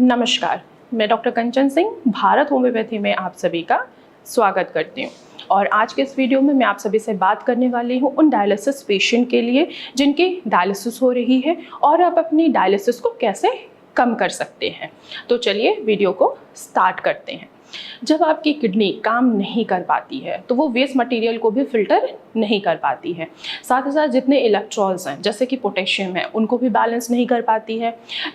नमस्कार, मैं डॉक्टर कंचन सिंह भारत होम्योपैथी में आप सभी का स्वागत करती हूँ। और आज के इस वीडियो में मैं आप सभी से बात करने वाली हूँ उन डायलिसिस पेशेंट के लिए जिनकी डायलिसिस हो रही है और आप अपनी डायलिसिस को कैसे कम कर सकते हैं। तो चलिए वीडियो को स्टार्ट करते हैं। जब आपकी किडनी काम नहीं कर पाती है तो वो वेस्ट मटेरियल को भी फिल्टर नहीं कर पाती है, साथ ही साथ जितने इलेक्ट्रॉल्स हैं जैसे कि पोटेशियम है उनको भी बैलेंस नहीं कर पाती है,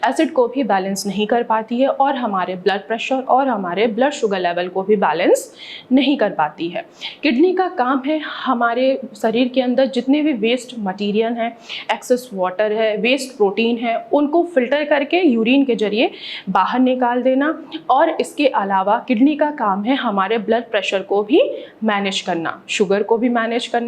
एसिड को भी बैलेंस नहीं कर पाती है और हमारे ब्लड प्रेशर और हमारे ब्लड शुगर लेवल को भी बैलेंस नहीं कर पाती है। किडनी का काम है हमारे शरीर के अंदर जितने भी वेस्ट मटीरियल हैं, एक्सेस वाटर है, वेस्ट प्रोटीन है, उनको फिल्टर करके यूरिन के जरिए बाहर निकाल देना। और इसके अलावा किडनी का काम है हमारे ब्लड प्रेशर को भी मैनेज करना, शुगर को भी मैनेज करना,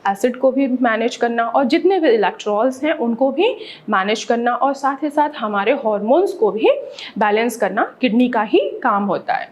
एसिड को भी मैनेज करना और जितने भी इलेक्ट्रॉल्स हैं उनको भी मैनेज करना और साथ ही साथ हमारे हार्मोन्स को भी बैलेंस करना किडनी का ही काम होता है।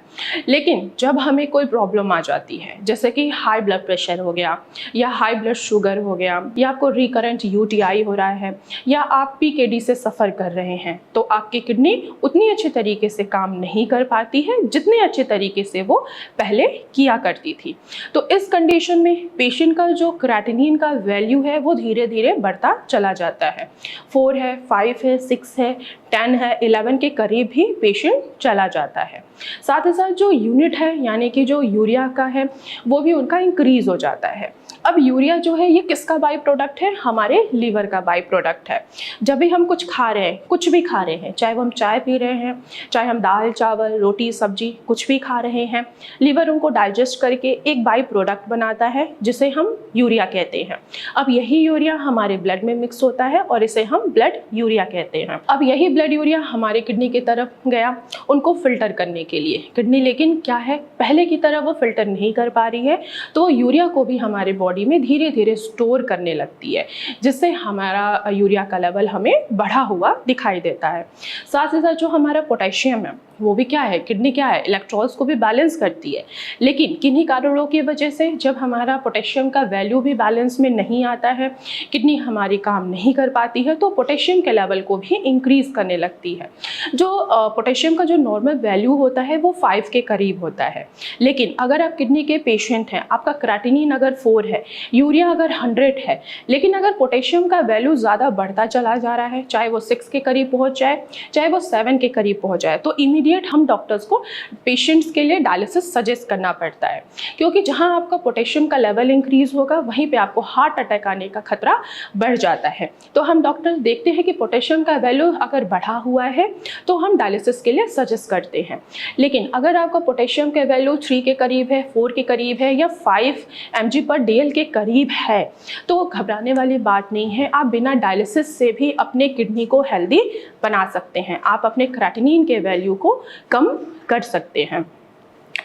लेकिन जब हमें कोई प्रॉब्लम आ जाती है जैसे कि हाई ब्लड प्रेशर हो गया या हाई ब्लड शुगर हो गया या आपको रिकरेंट यूटीआई हो रहा है या आप पीकेडी से सफ़र कर रहे हैं, तो आपकी किडनी उतनी अच्छे तरीके से काम नहीं कर पाती है जितने अच्छे तरीके से वो पहले किया करती थी। तो इस कंडीशन में पेशेंट का जो क्रेटिनिन का वैल्यू है वो धीरे धीरे बढ़ता चला जाता है। 4 है, 5 है, 6 है, 10 है, 11 के करीब ही पेशेंट चला जाता है। साथ ही साथ जो यूनिट है यानी कि जो यूरिया का है वो भी उनका इंक्रीज हो जाता है। अब यूरिया जो है ये किसका बाई प्रोडक्ट है? हमारे लीवर का बाई प्रोडक्ट है। जब भी हम कुछ खा रहे हैं, कुछ भी खा रहे हैं, चाहे वो हम चाय पी रहे हैं, चाहे हम दाल चावल रोटी सब्जी कुछ भी खा रहे हैं, लीवर उनको डाइजेस्ट करके एक बाई प्रोडक्ट बनाता है जिसे हम यूरिया कहते हैं। अब यही यूरिया हमारे ब्लड में मिक्स होता है और इसे हम ब्लड यूरिया कहते हैं। अब यही ब्लड यूरिया हमारे किडनी की तरफ गया उनको फिल्टर करने के लिए। किडनी लेकिन क्या है, पहले की तरह वो फिल्टर नहीं कर पा रही है, तो यूरिया को भी हमारे बॉडी में धीरे धीरे स्टोर करने लगती है जिससे हमारा यूरिया का लेवल हमें बढ़ा हुआ दिखाई देता है। साथ ही साथ जो हमारा पोटेशियम है वो भी क्या है, किडनी क्या है, इलेक्ट्रॉल्स को भी बैलेंस करती है। लेकिन किन्हीं कारणों की वजह से जब हमारा पोटेशियम का वैल्यू भी बैलेंस में नहीं आता है, किडनी हमारी काम नहीं कर पाती है, तो पोटेशियम के लेवल को भी इंक्रीज करने लगती है। जो पोटेशियम का जो नॉर्मल वैल्यू होता है वो 5 के करीब होता है। लेकिन अगर आप किडनी के पेशेंट हैं, आपका क्रेटिनिन अगर 4 है, यूरिया अगर 100 है, लेकिन अगर पोटेशियम का वैल्यू ज़्यादा बढ़ता चला जा रहा है, चाहे वो 6 के करीब पहुंच जाए, चाहे वो 7 के करीब पहुंच जाए, तो इमीडिएट हम डॉक्टर्स को पेशेंट्स के लिए डायलिसिस सजेस्ट करना पड़ता है। क्योंकि जहां आपका पोटेशियम का लेवल इंक्रीज होगा वहीं पे आपको हार्ट अटैक आने का खतरा बढ़ जाता है। तो हम डॉक्टर्स देखते हैं कि पोटेशियम का वैल्यू अगर बढ़ा हुआ है तो हम डायलिसिस के लिए सजेस्ट करते हैं। लेकिन अगर आपका पोटेशियम का वैल्यू 3 के करीब है, 4 के करीब है या 5 mg/dl के करीब है तो घबराने वाली बात नहीं है। आप बिना डायलिसिस से भी अपने किडनी को हेल्दी बना सकते हैं। आप अपने क्रेटिनिन के वैल्यू को कम कर सकते हैं।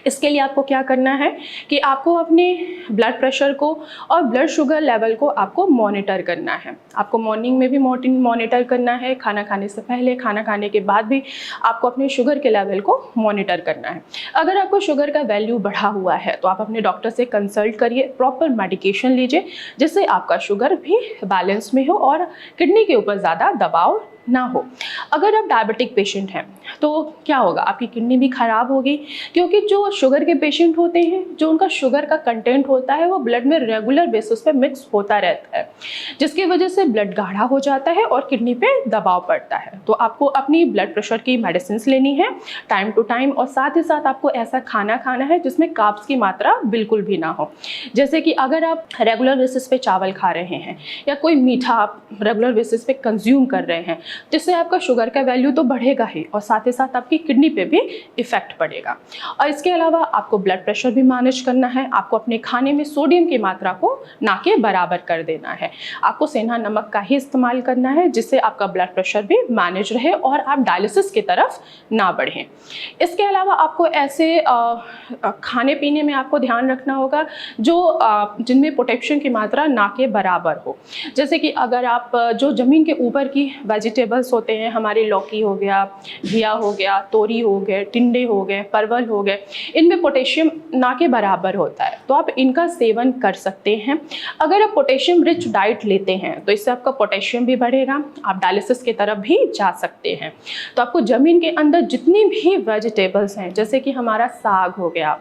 इसके लिए आपको क्या करना है कि आपको अपने ब्लड प्रेशर को और ब्लड शुगर लेवल को आपको मॉनिटर करना है। आपको मॉर्निंग में भी मॉनिटर करना है, खाना खाने से पहले, खाना खाने के बाद भी आपको अपने शुगर के लेवल को मॉनिटर करना है। अगर आपको शुगर का वैल्यू बढ़ा हुआ है तो आप अपने डॉक्टर से कंसल्ट करिए, प्रॉपर मेडिकेशन लीजिए जिससे आपका शुगर भी बैलेंस में हो और किडनी के ऊपर ज़्यादा दबाव ना हो। अगर आप डायबिटिक पेशेंट हैं तो क्या होगा, आपकी किडनी भी खराब होगी क्योंकि जो शुगर के पेशेंट होते हैं जो उनका शुगर का कंटेंट होता है वो ब्लड में रेगुलर बेसिस पे मिक्स होता रहता है जिसकी वजह से ब्लड गाढ़ा हो जाता है और किडनी पे दबाव पड़ता है। तो आपको अपनी ब्लड प्रेशर की मेडिसिन लेनी है टाइम टू टाइम और साथ ही साथ आपको ऐसा खाना खाना है जिसमें कार्ब्स की मात्रा बिल्कुल भी ना हो। जैसे कि अगर आप रेगुलर बेसिस पे चावल खा रहे हैं या कोई मीठा आप रेगुलर बेसिस पे कंज्यूम कर रहे हैं जिससे आपका शुगर का वैल्यू तो बढ़ेगा ही और साथ ही साथ आपकी किडनी पे भी इफेक्ट पड़ेगा। और इसके अलावा आपको ब्लड प्रेशर भी मैनेज करना है। आपको अपने खाने में सोडियम की मात्रा को ना के बराबर कर देना है। आपको सेंधा नमक का ही इस्तेमाल करना है जिससे आपका ब्लड प्रेशर भी मैनेज रहे और आप डायलिसिस की तरफ ना बढ़ें। इसके अलावा आपको ऐसे खाने पीने में आपको ध्यान रखना होगा जो जिनमें पोटेशियम की मात्रा ना के बराबर हो। जैसे कि अगर आप जो ज़मीन के ऊपर की वेजिटेबल वेजिटेबल्स होते हैं, हमारे लौकी हो गया, घिया हो गया, तोरी हो गए, टिंडे हो गए, परवल हो गए, इनमें पोटेशियम ना के बराबर होता है, तो आप इनका सेवन कर सकते हैं। अगर आप पोटेशियम रिच डाइट लेते हैं तो इससे आपका पोटेशियम भी बढ़ेगा, आप डायलिसिस की तरफ भी जा सकते हैं। तो आपको ज़मीन के अंदर जितनी भी वेजिटेबल्स हैं, जैसे कि हमारा साग हो गया,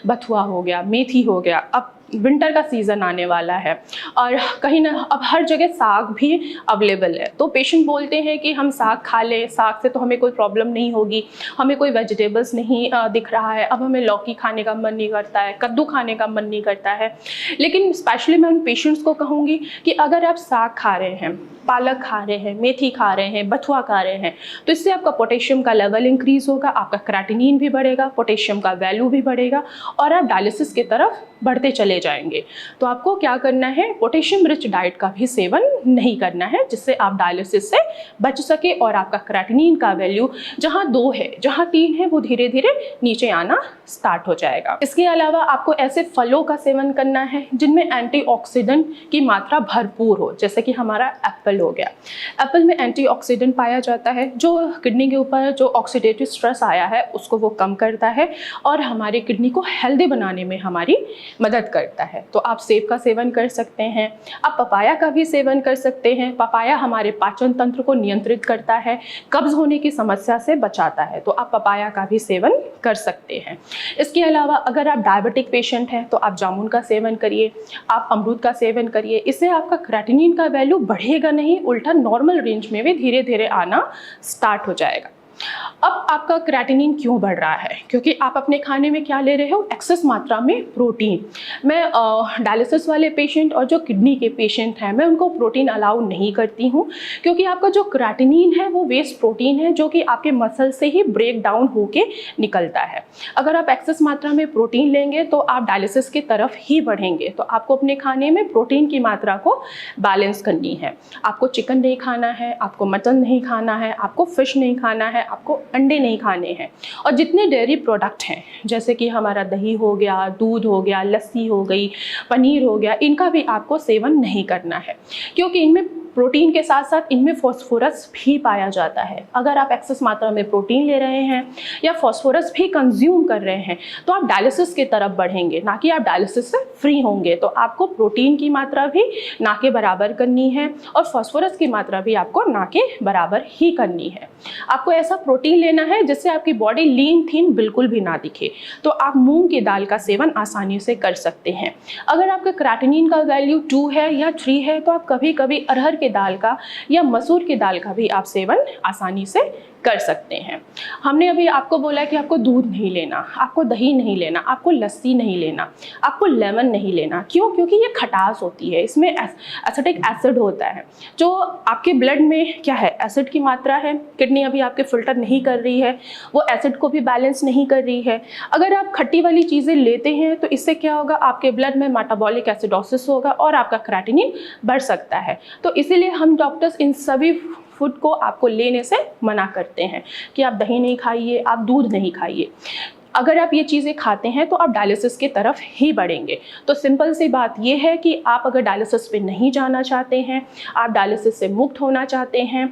बथुआ हो गया, मेथी हो गया, अब विंटर का सीज़न आने वाला है और कहीं ना अब हर जगह साग भी अवेलेबल है, तो पेशेंट बोलते हैं कि हम साग खा लें, साग से तो हमें कोई प्रॉब्लम नहीं होगी, हमें कोई वेजिटेबल्स नहीं दिख रहा है, अब हमें लौकी खाने का मन नहीं करता है, कद्दू खाने का मन नहीं करता है। लेकिन स्पेशली मैं उन पेशेंट्स को कहूँगी कि अगर आप साग खा रहे हैं, पालक खा रहे हैं, मेथी खा रहे हैं, बथुआ खा रहे हैं, तो इससे आपका पोटेशियम का लेवल इंक्रीज़ होगा, आपका क्रेटिनिन भी बढ़ेगा, पोटेशियम का वैल्यू भी बढ़ेगा और आप डायलिसिस की तरफ बढ़ते चले जाएंगे। तो आपको क्या करना है, पोटेशियम रिच डाइट का भी सेवन नहीं करना है, जिससे आप डायलिसिस से बच सके और आपका क्रेटिनिन का वैल्यू जहाँ 2 है, जहाँ 3 है, वो धीरे धीरे नीचे आना स्टार्ट हो जाएगा। इसके अलावा आपको ऐसे फलों का सेवन करना है जिनमें एंटीऑक्सीडेंट की मात्रा भरपूर हो, जैसे कि हमारा एप्पल हो गया। एप्पल में एंटीऑक्सीडेंट पाया जाता है जो किडनी के ऊपर जो ऑक्सीडेटिव स्ट्रेस आया है उसको वो कम करता है और हमारी किडनी को हेल्दी बनाने में हमारी मदद करता है। तो आप सेब का सेवन कर सकते हैं, आप पपाया का भी सेवन कर सकते हैं। पपाया हमारे पाचन तंत्र को नियंत्रित करता है, कब्ज होने की समस्या से बचाता है, तो आप पपाया का भी सेवन कर सकते हैं। इसके अलावा अगर आप डायबिटिक पेशेंट हैं तो आप जामुन का सेवन करिए, आप अमरूद का सेवन करिए, इससे आपका क्रेटिनिन का वैल्यू बढ़ेगा नहीं, उल्टा नॉर्मल रेंज में भी धीरे धीरे आना स्टार्ट हो जाएगा। अब आपका क्रेटिनिन क्यों बढ़ रहा है? क्योंकि आप अपने खाने में क्या ले रहे हो, एक्सेस मात्रा में प्रोटीन। मैं डायलिसिस वाले पेशेंट और जो किडनी के पेशेंट हैं मैं उनको प्रोटीन अलाउ नहीं करती हूँ, क्योंकि आपका जो क्रेटिनिन है वो वेस्ट प्रोटीन है जो कि आपके मसल से ही ब्रेक डाउन होके निकलता है। अगर आप एक्सेस मात्रा में प्रोटीन लेंगे तो आप डायलिसिस की तरफ ही बढ़ेंगे। तो आपको अपने खाने में प्रोटीन की मात्रा को बैलेंस करनी है। आपको चिकन नहीं खाना है, आपको मटन नहीं खाना है, आपको फिश नहीं खाना है, आपको अंडे नहीं खाने हैं। और जितने डेयरी प्रोडक्ट हैं जैसे कि हमारा दही हो गया, दूध हो गया, लस्सी हो गई, पनीर हो गया, इनका भी आपको सेवन नहीं करना है, क्योंकि इनमें प्रोटीन के साथ साथ इनमें फॉस्फोरस भी पाया जाता है। अगर आप एक्सेस मात्रा में प्रोटीन ले रहे हैं या फॉस्फोरस भी कंज्यूम कर रहे हैं तो आप डायलिसिस की तरफ बढ़ेंगे, ना कि आप डायलिसिस से फ्री होंगे। तो आपको प्रोटीन की मात्रा भी ना के बराबर करनी है और फॉस्फोरस की मात्रा भी आपको ना के बराबर ही करनी है। आपको ऐसा प्रोटीन लेना है जिससे आपकी बॉडी लीन थीन बिल्कुल भी ना दिखे। तो आप मूंग की दाल का सेवन आसानी से कर सकते हैं। अगर आपका क्रेटिनिन का वैल्यू 2 है या 3 है तो आप कभी कभी अरहर की दाल का या मसूर की दाल का भी आप सेवन आसानी से कर सकते हैं। हमने अभी आपको बोला कि आपको दूध नहीं लेना, आपको दही नहीं लेना, आपको लस्सी नहीं लेना, आपको लेमन नहीं लेना। क्यों? क्योंकि ये खटास होती है, इसमें एसिटिक एसिड होता है जो आपके ब्लड में क्या है, एसिड की मात्रा है। किडनी अभी आपके फिल्टर नहीं कर रही है, वो एसिड को भी बैलेंस नहीं कर रही है। अगर आप खट्टी वाली चीज़ें लेते हैं तो इससे क्या होगा, आपके ब्लड में मेटाबॉलिक एसिडोसिस होगा और आपका क्रेटिनिन बढ़ सकता है। तो इसीलिए हम डॉक्टर्स इन सभी फूड को आपको लेने से मना करते हैं कि आप दही नहीं खाइए, आप दूध नहीं खाइए। अगर आप ये चीज़ें खाते हैं तो आप डायलिसिस की तरफ ही बढ़ेंगे। तो सिंपल सी बात ये है कि आप अगर डायलिसिस पे नहीं जाना चाहते हैं, आप डायलिसिस से मुक्त होना चाहते हैं,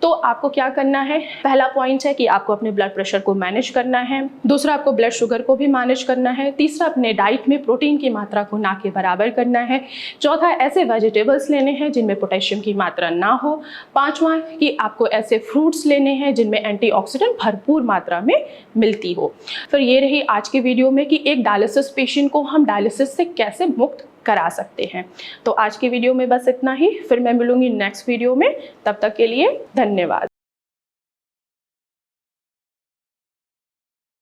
तो आपको क्या करना है, पहला पॉइंट है कि आपको अपने ब्लड प्रेशर को मैनेज करना है। दूसरा, आपको ब्लड शुगर को भी मैनेज करना है। तीसरा, अपने डाइट में प्रोटीन की मात्रा को ना के बराबर करना है। चौथा, ऐसे वेजिटेबल्स लेने हैं जिनमें पोटेशियम की मात्रा ना हो। पांचवा, कि आपको ऐसे फ्रूट्स लेने हैं जिनमें एंटीऑक्सीडेंट भरपूर मात्रा में मिलती हो। फिर ये रही आज की वीडियो में कि एक डायलिसिस पेशेंट को हम डायलिसिस से कैसे मुक्त करा सकते हैं। तो आज की वीडियो में बस इतना ही, फिर मैं मिलूंगी नेक्स्ट वीडियो में। तब तक के लिए धन्यवाद।